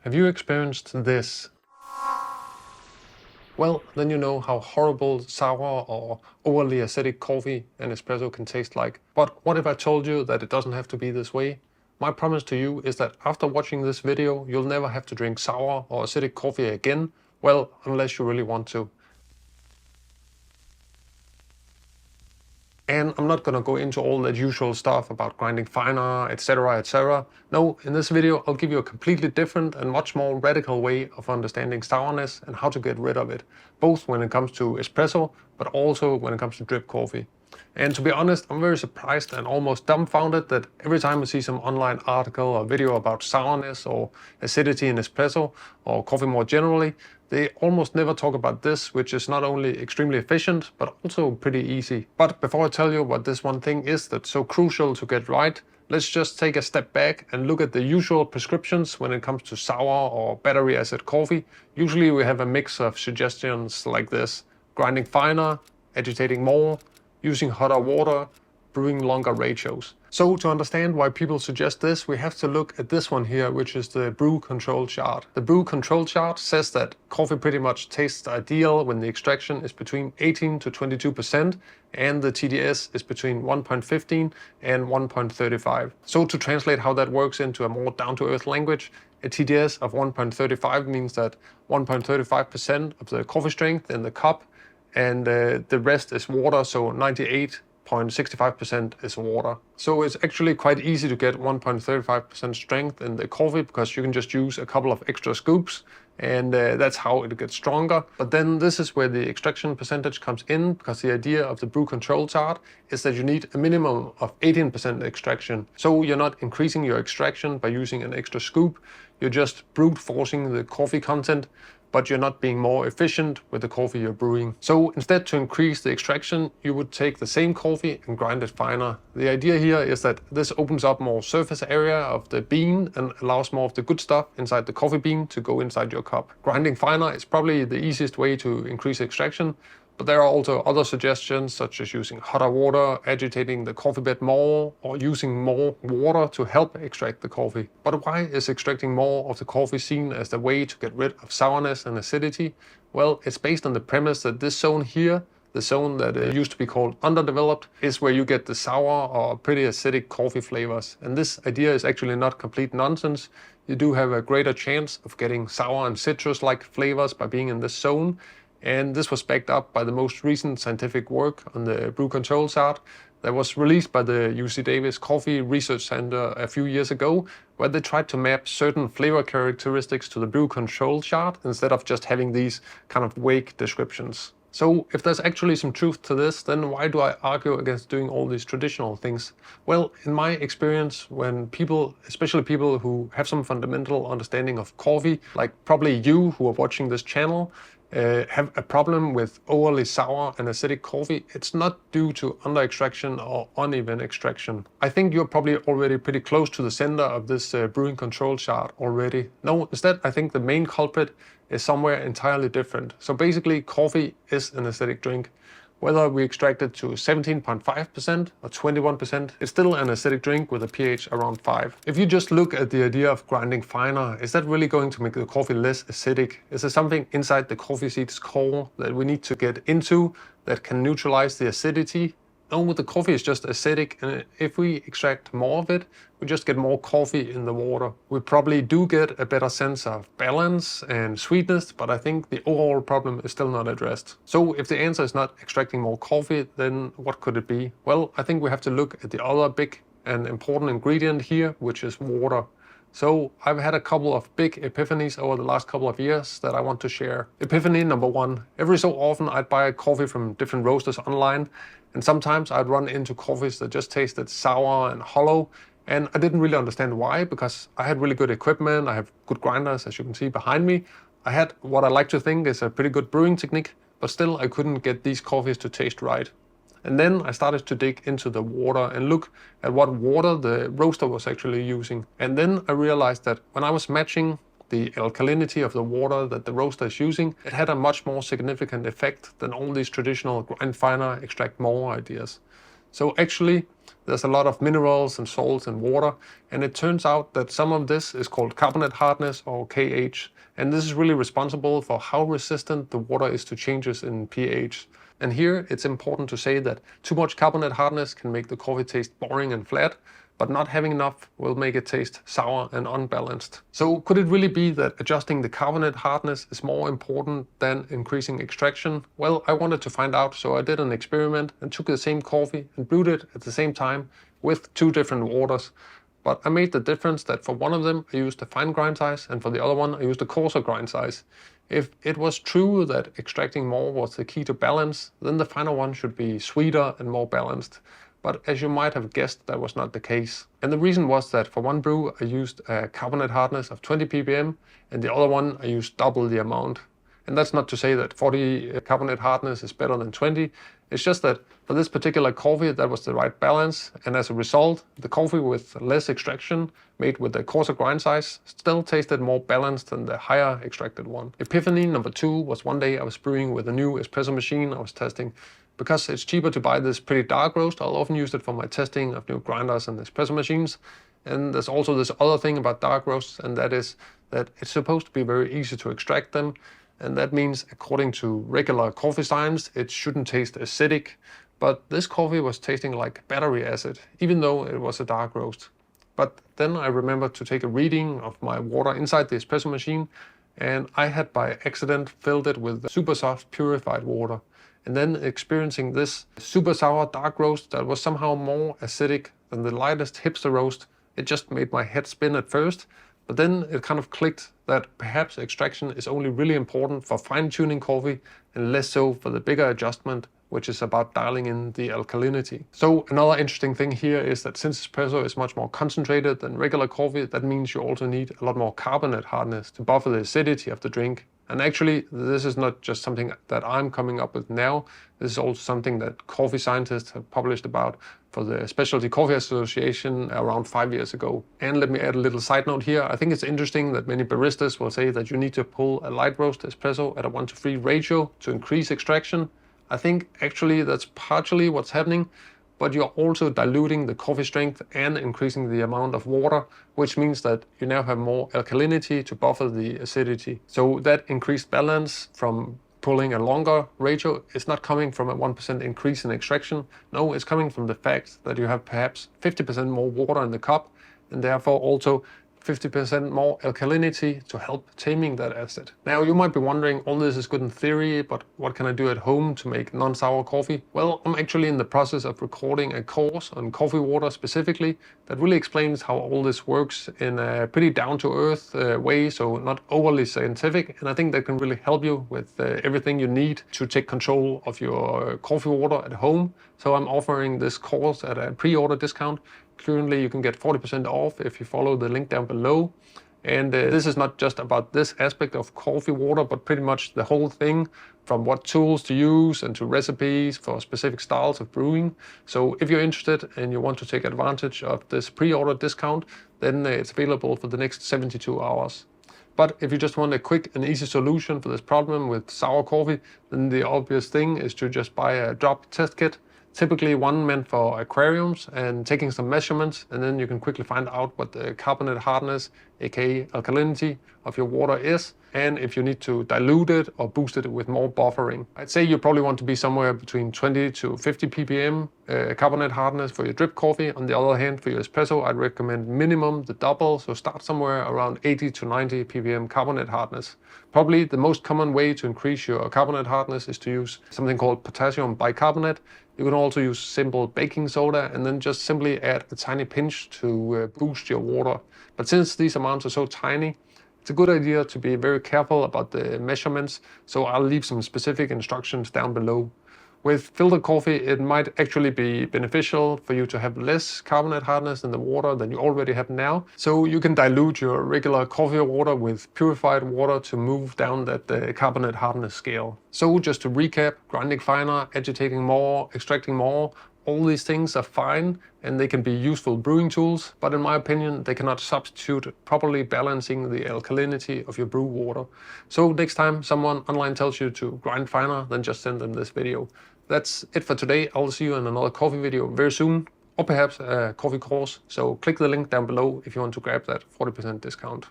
Have you experienced this? Well, then you know how horrible sour or overly acidic coffee and espresso can taste like. But what if I told you that it doesn't have to be this way? My promise to you is that after watching this video, you'll never have to drink sour or acidic coffee again. Well, unless you really want to. And I'm not gonna go into all that usual stuff about grinding finer, etc, etc. No, in this video I'll give you a completely different and much more radical way of understanding sourness and how to get rid of it, both when it comes to espresso, but also when it comes to drip coffee. And to be honest, I'm very surprised and almost dumbfounded that every time I see some online article or video about sourness or acidity in espresso or coffee more generally, they almost never talk about this, which is not only extremely efficient, but also pretty easy. But before I tell you what this one thing is that's so crucial to get right, let's just take a step back and look at the usual prescriptions when it comes to sour or battery acid coffee. Usually we have a mix of suggestions like this: grinding finer, agitating more, using hotter water, brewing longer ratios. So to understand why people suggest this, we have to look at this one here, which is the brew control chart. The brew control chart says that coffee pretty much tastes ideal when the extraction is between 18 to 22% and the TDS is between 1.15 and 1.35. So to translate how that works into a more down-to-earth language, a TDS of 1.35 means that 1.35% of the coffee strength in the cup and the rest is water, so 98.65% is water. So it's actually quite easy to get 1.35% strength in the coffee because you can just use a couple of extra scoops and that's how it gets stronger. But then this is where the extraction percentage comes in, because the idea of the brew control chart is that you need a minimum of 18% extraction. So you're not increasing your extraction by using an extra scoop, you're just brute forcing the coffee content, but you're not being more efficient with the coffee you're brewing. So instead, to increase the extraction, you would take the same coffee and grind it finer. The idea here is that this opens up more surface area of the bean and allows more of the good stuff inside the coffee bean to go inside your cup. Grinding finer is probably the easiest way to increase extraction, but there are also other suggestions, such as using hotter water, agitating the coffee bed more, or using more water to help extract the coffee. But why is extracting more of the coffee seen as the way to get rid of sourness and acidity? Well, it's based on the premise that this zone here, the zone that used to be called underdeveloped, is where you get the sour or pretty acidic coffee flavors. And this idea is actually not complete nonsense. You do have a greater chance of getting sour and citrus-like flavors by being in this zone. And this was backed up by the most recent scientific work on the brew control chart that was released by the UC Davis Coffee Research Center a few years ago, where they tried to map certain flavor characteristics to the brew control chart instead of just having these kind of vague descriptions. So if there's actually some truth to this, then why do I argue against doing all these traditional things? Well, in my experience, when people, especially people who have some fundamental understanding of coffee, like probably you who are watching this channel, have a problem with overly sour and acidic coffee, it's not due to under-extraction or uneven extraction. I think you're probably already pretty close to the center of this brewing control chart already. No, instead I think the main culprit is somewhere entirely different. So basically coffee is an acidic drink. Whether we extract it to 17.5% or 21%, it's still an acidic drink with a pH around 5. If you just look at the idea of grinding finer, is that really going to make the coffee less acidic? Is there something inside the coffee seed's core that we need to get into that can neutralize the acidity? No, the coffee is just acidic, and if we extract more of it, we just get more coffee in the water. We probably do get a better sense of balance and sweetness, but I think the overall problem is still not addressed. So if the answer is not extracting more coffee, then what could it be? Well, I think we have to look at the other big and important ingredient here, which is water. So I've had a couple of big epiphanies over the last couple of years that I want to share. Epiphany number one. Every so often I'd buy coffee from different roasters online, and sometimes I'd run into coffees that just tasted sour and hollow, and I didn't really understand why, because I had really good equipment, I have good grinders, as you can see behind me. I had what I like to think is a pretty good brewing technique, but still I couldn't get these coffees to taste right. And then I started to dig into the water and look at what water the roaster was actually using. And then I realized that when I was matching the alkalinity of the water that the roaster is using, it had a much more significant effect than all these traditional grind finer, extract more ideas. So actually, there's a lot of minerals and salts in water, and it turns out that some of this is called carbonate hardness, or KH, and this is really responsible for how resistant the water is to changes in pH. And here it's important to say that too much carbonate hardness can make the coffee taste boring and flat, but not having enough will make it taste sour and unbalanced. So could it really be that adjusting the carbonate hardness is more important than increasing extraction? Well, I wanted to find out, so I did an experiment and took the same coffee and brewed it at the same time with 2 different waters. But I made the difference that for one of them I used a fine grind size, and for the other one I used a coarser grind size. If it was true that extracting more was the key to balance, then the final one should be sweeter and more balanced. But as you might have guessed, that was not the case. And the reason was that for one brew I used a carbonate hardness of 20 ppm, and the other one I used double the amount. And that's not to say that 40 carbonate hardness is better than 20. It's just that for this particular coffee that was the right balance, and as a result the coffee with less extraction made with a coarser grind size still tasted more balanced than the higher extracted one. Epiphany number 2 was one day I was brewing with a new espresso machine I was testing. Because it's cheaper to buy this pretty dark roast, I'll often use it for my testing of new grinders and espresso machines. And there's also this other thing about dark roasts, and that is that it's supposed to be very easy to extract them. And that means, according to regular coffee science, it shouldn't taste acidic. But this coffee was tasting like battery acid, even though it was a dark roast. But then I remembered to take a reading of my water inside the espresso machine, and I had by accident filled it with super soft purified water. And then experiencing this super sour dark roast that was somehow more acidic than the lightest hipster roast, it just made my head spin at first. But then it kind of clicked that perhaps extraction is only really important for fine-tuning coffee and less so for the bigger adjustment, which is about dialing in the alkalinity. So another interesting thing here is that since espresso is much more concentrated than regular coffee, that means you also need a lot more carbonate hardness to buffer the acidity of the drink. And actually, this is not just something that I'm coming up with now. This is also something that coffee scientists have published about for the Specialty Coffee Association around 5 years ago. And let me add a little side note here. I think it's interesting that many baristas will say that you need to pull a light roast espresso at a 1:3 ratio to increase extraction. I think actually that's partially what's happening, but you're also diluting the coffee strength and increasing the amount of water, which means that you now have more alkalinity to buffer the acidity. So that increased balance from pulling a longer ratio is not coming from a 1% increase in extraction. No, it's coming from the fact that you have perhaps 50% more water in the cup, and therefore also 50% more alkalinity to help taming that acid. Now you might be wondering, all this is good in theory, but what can I do at home to make non-sour coffee? Well, I'm actually in the process of recording a course on coffee water specifically that really explains how all this works in a pretty down-to-earth way, so not overly scientific, and I think that can really help you with everything you need to take control of your coffee water at home. So I'm offering this course at a pre-order discount. Currently you can get 40% off if you follow the link down below. And this is not just about this aspect of coffee water, but pretty much the whole thing, from what tools to use and to recipes for specific styles of brewing. So if you're interested and you want to take advantage of this pre-order discount, then it's available for the next 72 hours. But if you just want a quick and easy solution for this problem with sour coffee, then the obvious thing is to just buy a drop test kit. Typically one meant for aquariums, and taking some measurements, and then you can quickly find out what the carbonate hardness, aka alkalinity, of your water is, and if you need to dilute it or boost it with more buffering. I'd say you probably want to be somewhere between 20 to 50 ppm carbonate hardness for your drip coffee. On the other hand, for your espresso, I'd recommend minimum the double, so start somewhere around 80 to 90 ppm carbonate hardness. Probably the most common way to increase your carbonate hardness is to use something called potassium bicarbonate. You can also use simple baking soda and then just simply add a tiny pinch to boost your water. But since these amounts are so tiny, it's a good idea to be very careful about the measurements, so I'll leave some specific instructions down below. With filtered coffee, it might actually be beneficial for you to have less carbonate hardness in the water than you already have now. So you can dilute your regular coffee water with purified water to move down that carbonate hardness scale. So just to recap, grinding finer, agitating more, extracting more, all these things are fine and they can be useful brewing tools, but in my opinion, they cannot substitute properly balancing the alkalinity of your brew water. So next time someone online tells you to grind finer, then just send them this video. That's it for today. I'll see you in another coffee video very soon. or perhaps a coffee course. So click the link down below if you want to grab that 40% discount.